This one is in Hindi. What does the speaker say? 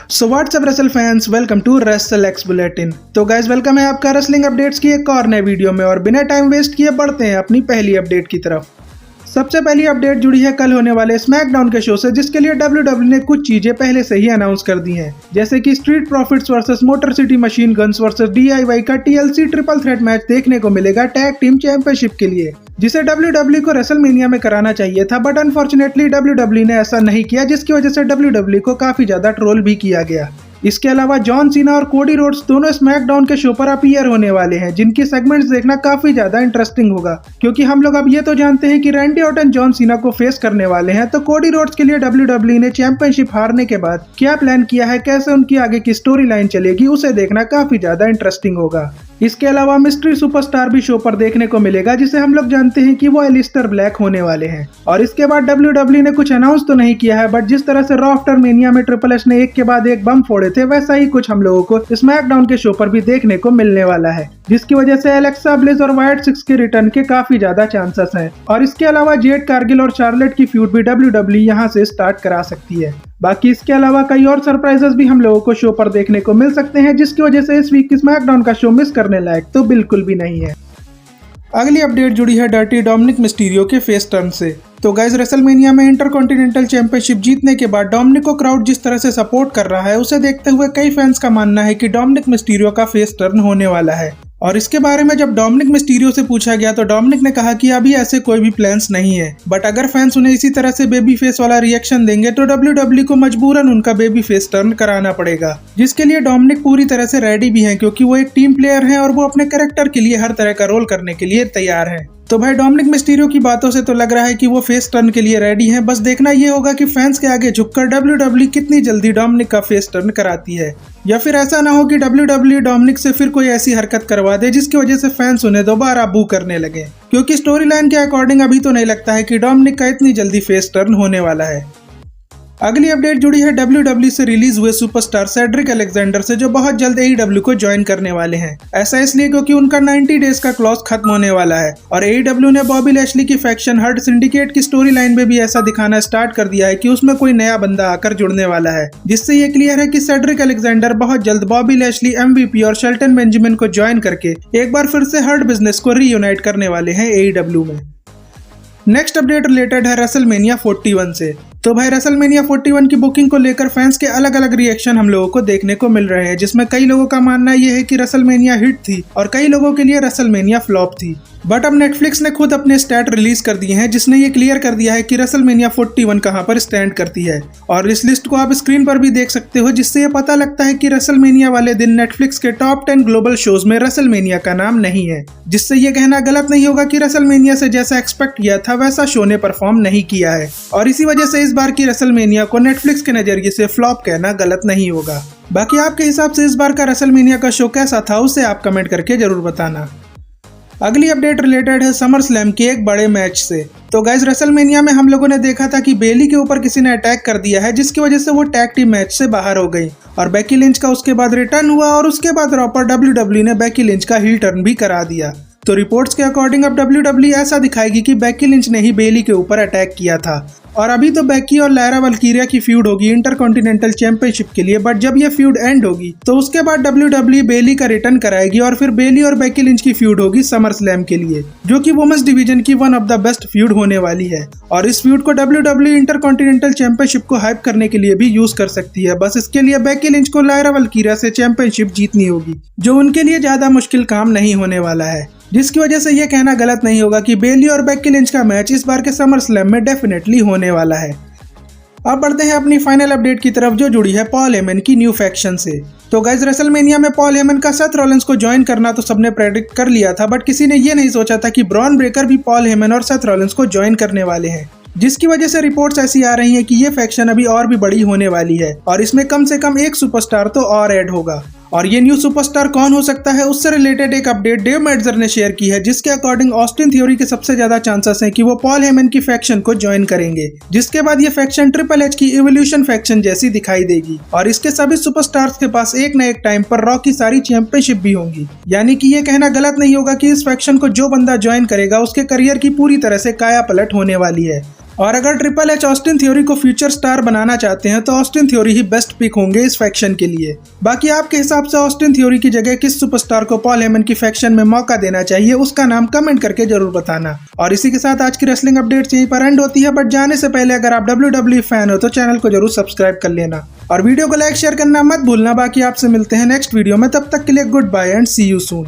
So what's up wrestle fans, welcome to wrestle X bulletin. तो गाइज वेलकम है आपका रेसलिंग अपडेट्स की एक और नए वीडियो में, और बिना टाइम वेस्ट किए बढ़ते हैं अपनी पहली अपडेट की तरफ। सबसे पहली अपडेट जुड़ी है कल होने वाले स्मैकडाउन के शो से, जिसके लिए WWE ने कुछ चीजें पहले से ही अनाउंस कर दी हैं, जैसे कि street profits versus motor city machine guns versus DIY का TLC ट्रिपल थ्रेट मैच देखने को मिलेगा टैग टीम चैंपियनशिप के लिए, जिसे WWE को रेसलमेनिया में कराना चाहिए था, बट अनफॉर्चुनेटली WWE ने ऐसा नहीं किया, जिसकी वजह से WWE को काफी ज्यादा ट्रोल भी किया गया। इसके अलावा जॉन सीना और कोडी रोड्स दोनों स्मैकडाउन के शो पर अपीयर होने वाले हैं, जिनकी सेगमेंट्स देखना काफी ज्यादा इंटरेस्टिंग होगा, क्योंकि हम लोग अब ये तो जानते हैं कि रैंडी ऑर्टन जॉन सीना को फेस करने वाले हैं। तो कोडी रोड्स के लिए WWE ने चैंपियनशिप हारने के बाद क्या प्लान किया है, कैसे उनकी आगे की स्टोरी लाइन चलेगी, उसे देखना काफी ज्यादा इंटरेस्टिंग होगा। इसके अलावा मिस्ट्री सुपरस्टार भी शो पर देखने को मिलेगा, जिसे हम लोग जानते हैं कि वो एलिस्टर ब्लैक होने वाले हैं। और इसके बाद WWE ने कुछ अनाउंस तो नहीं किया है, बट जिस तरह से रॉ आफ्टर मेनिया में ट्रिपल एच ने एक के बाद एक बम फोड़े थे, वैसा ही कुछ हम लोगों को स्मैकडाउन के शो पर भी देखने को मिलने वाला है, जिसकी वजह से एलेक्सा ब्लिस और वाइट सिक्स के रिटर्न के काफी ज्यादा चांसेस हैं। और इसके अलावा जेड कारगिल और चार्लेट की फ्यूड भी WWE यहाँ से स्टार्ट करा सकती है। बाकी इसके अलावा कई और सरप्राइजेस भी हम लोगों को शो पर देखने को मिल सकते हैं, जिसकी वजह से इस वीक की स्मैकडाउन का शो मिस करने लायक तो बिल्कुल भी नहीं है। अगली अपडेट जुड़ी है डर्टी डोमिनिक मिस्टीरियो के फेस टर्न से। तो गाइज रेसलमेनिया में इंटरकॉन्टिनेंटल चैंपियनशिप जीतने के बाद डोमिनिक को क्राउड जिस तरह से सपोर्ट कर रहा है, उसे देखते हुए कई फैंस का मानना है कि डोमिनिक मिस्टीरियो का फेस टर्न होने वाला है। और इसके बारे में जब डोमिनिक मिस्टीरियो से पूछा गया तो डोमिनिक ने कहा कि अभी ऐसे कोई भी प्लान्स नहीं है, बट अगर फैंस उन्हें इसी तरह से बेबी फेस वाला रिएक्शन देंगे तो WWE को मजबूरन उनका बेबी फेस टर्न कराना पड़ेगा, जिसके लिए डोमिनिक पूरी तरह से रेडी भी हैं, क्योंकि वो एक टीम प्लेयर हैं और वो अपने कैरेक्टर के लिए हर तरह का रोल करने के लिए तैयार हैं। तो भाई डोमिनिक मिस्टीरियो की बातों से तो लग रहा है कि वो फेस टर्न के लिए रेडी हैं। बस देखना ये होगा कि फैंस के आगे झुककर WWE कितनी जल्दी डोमिनिक का फेस टर्न कराती है, या फिर ऐसा ना हो कि WWE डोमिनिक से फिर कोई ऐसी हरकत करवा दे जिसकी वजह से फैंस उन्हें दोबारा बू करने लगे, क्योंकि स्टोरी लाइन के अकॉर्डिंग अभी तो नहीं लगता है कि डोमिनिक का इतनी जल्दी फेस टर्न होने वाला है। अगली अपडेट जुड़ी है WWE से रिलीज हुए सुपरस्टार सेड्रिक अलेक्जेंडर से, जो बहुत जल्द AEW को ज्वाइन करने वाले हैं। ऐसा इसलिए क्योंकि उनका 90 डेज का क्लॉज खत्म होने वाला है, और AEW ने बॉबी लैशली की फैक्शन हर्ट सिंडिकेट की स्टोरी लाइन में भी ऐसा दिखाना स्टार्ट कर दिया है कि उसमें कोई नया बंदा आकर जुड़ने वाला है, जिससे ये क्लियर है कि सेड्रिक अलेक्जेंडर बहुत जल्द बॉबी लैशली, MVP और शेल्टन बेंजामिन को ज्वाइन करके एक बार फिर से हर्ट बिजनेस को रीयूनाइट करने वाले हैं AEW में। नेक्स्ट अपडेट रिलेटेड है रेसलमेनिया 41 से। तो भाई रेसलमेनिया 41 की बुकिंग को लेकर फैंस के अलग अलग रिएक्शन हम लोगों को देखने को मिल रहे हैं, जिसमें कई लोगों का मानना यह है कि रेसलमेनिया हिट थी और कई लोगों के लिए रेसलमेनिया फ्लॉप थी। बट अब नेटफ्लिक्स ने खुद अपने स्टैट रिलीज कर दिए हैं, जिसने ये क्लियर कर दिया है कि रेसलमेनिया 41 कहां पर स्टैंड करती है, और इस लिस्ट को आप स्क्रीन पर भी देख सकते हो, जिससे ये पता लगता है कि रेसलमेनिया वाले दिन नेटफ्लिक्स के टॉप 10 ग्लोबल शोज में रेसलमेनिया का नाम नहीं है, जिससे ये कहना गलत नहीं होगा कि रेसलमेनिया से जैसा एक्सपेक्ट किया था वैसा शो ने परफॉर्म नहीं किया है, और इसी वजह से इस बार की रेसलमेनिया को नेटफ्लिक्स के नजरिए से फ्लॉप कहना गलत नहीं होगा। बाकी आपके हिसाब से इस बार का रेसलमेनिया का शो कैसा था, उसे आप कमेंट करके जरूर बताना। अगली अपडेट रिलेटेड है समर स्लैम के एक बड़े मैच से। तो गाइज रेसलमेनिया में हम लोगों ने देखा था कि बेली के ऊपर किसी ने अटैक कर दिया है, जिसकी वजह से वो टैग टीम मैच से बाहर हो गई, और बेकी लिंच का उसके बाद रिटर्न हुआ, और उसके बाद रॉ पर WWE ने बेकी लिंच का हील टर्न भी करा दिया। तो रिपोर्ट्स के अकॉर्डिंग अब WWE ऐसा दिखाएगी कि बेकी लिंच ने ही बेली के ऊपर अटैक किया था, और अभी तो बेकी और लायरा वल्कीरिया की फ्यूड होगी इंटरकॉन्टिनेंटल चैंपियनशिप के लिए, बट जब ये फ्यूड एंड होगी तो उसके बाद WWE बेली का रिटर्न कराएगी, और फिर बेली और बेकी लिंच की फ्यूड होगी समर स्लैम के लिए, जो कि वुमेन्स डिवीजन की one of the best feud होने वाली है। और इस फ्यूड को WWE इंटरकॉन्टिनेंटल चैंपियनशिप को हाइप करने के लिए भी यूज कर सकती है। बस इसके लिए बेकी लिंच को लायरा वल्कीरिया से चैंपियनशिप जीतनी होगी, जो उनके लिए ज्यादा मुश्किल काम नहीं होने वाला है, जिसकी वजह से यह कहना गलत नहीं होगा कि बेली और बेकी लिंच का मैच इस बार के समर स्लैम में डेफिनेटली होने वाला है। अब बढ़ते हैं अपनी फाइनल अपडेट की तरफ, जो जुड़ी है पॉल हेमन की न्यू फैक्शन से। तो गाइज रेसलमेनिया में पॉल हेमन का सेथ रॉलिंस को ज्वाइन करना तो सबने प्रेडिक्ट कर लिया था, बट किसी ने ये नहीं सोचा था कि ब्रॉन ब्रेकर भी पॉल हेमन और सेथ रॉलिंस को ज्वाइन करने वाले हैं, जिसकी वजह से रिपोर्ट्स ऐसी आ रही हैं कि ये फैक्शन अभी और भी बड़ी होने वाली है, और इसमें कम से कम एक सुपरस्टार तो और ऐड होगा। और ये न्यू सुपरस्टार कौन हो सकता है उससे रिलेटेड एक अपडेट डेव मेल्ट्जर ने शेयर की है, जिसके अकॉर्डिंग ऑस्टिन थ्योरी के सबसे ज्यादा चांसेस हैं कि वो पॉल हेमन की फैक्शन को ज्वाइन करेंगे, जिसके बाद ये फैक्शन ट्रिपल एच की इवोल्यूशन फैक्शन जैसी दिखाई देगी। और इसके सभी सुपरस्टार्स के पास एक न एक टाइम पर रॉ की सारी चैंपियनशिप भी होंगी, यानी कि ये कहना गलत नहीं होगा कि इस फैक्शन को जो बंदा ज्वाइन करेगा उसके करियर की पूरी तरह से काया पलट होने वाली है। और अगर ट्रिपल एच ऑस्टिन थ्योरी को फ्यूचर स्टार बनाना चाहते हैं तो ऑस्टिन थ्योरी ही बेस्ट पिक होंगे इस फैक्शन के लिए। बाकी आपके हिसाब से ऑस्टिन थ्योरी की जगह किस सुपरस्टार को पॉल हेमन की फैक्शन में मौका देना चाहिए, उसका नाम कमेंट करके जरूर बताना। और इसी के साथ आज की रेसलिंग अपडेट्स यहीं पर एंड होती है, बट जाने से पहले अगर आप WWE फैन हो तो चैनल को जरूर सब्सक्राइब कर लेना और वीडियो को लाइक शेयर करना मत भूलना। बाकी आपसे मिलते हैं नेक्स्ट वीडियो में, तब तक के लिए goodbye and see you soon.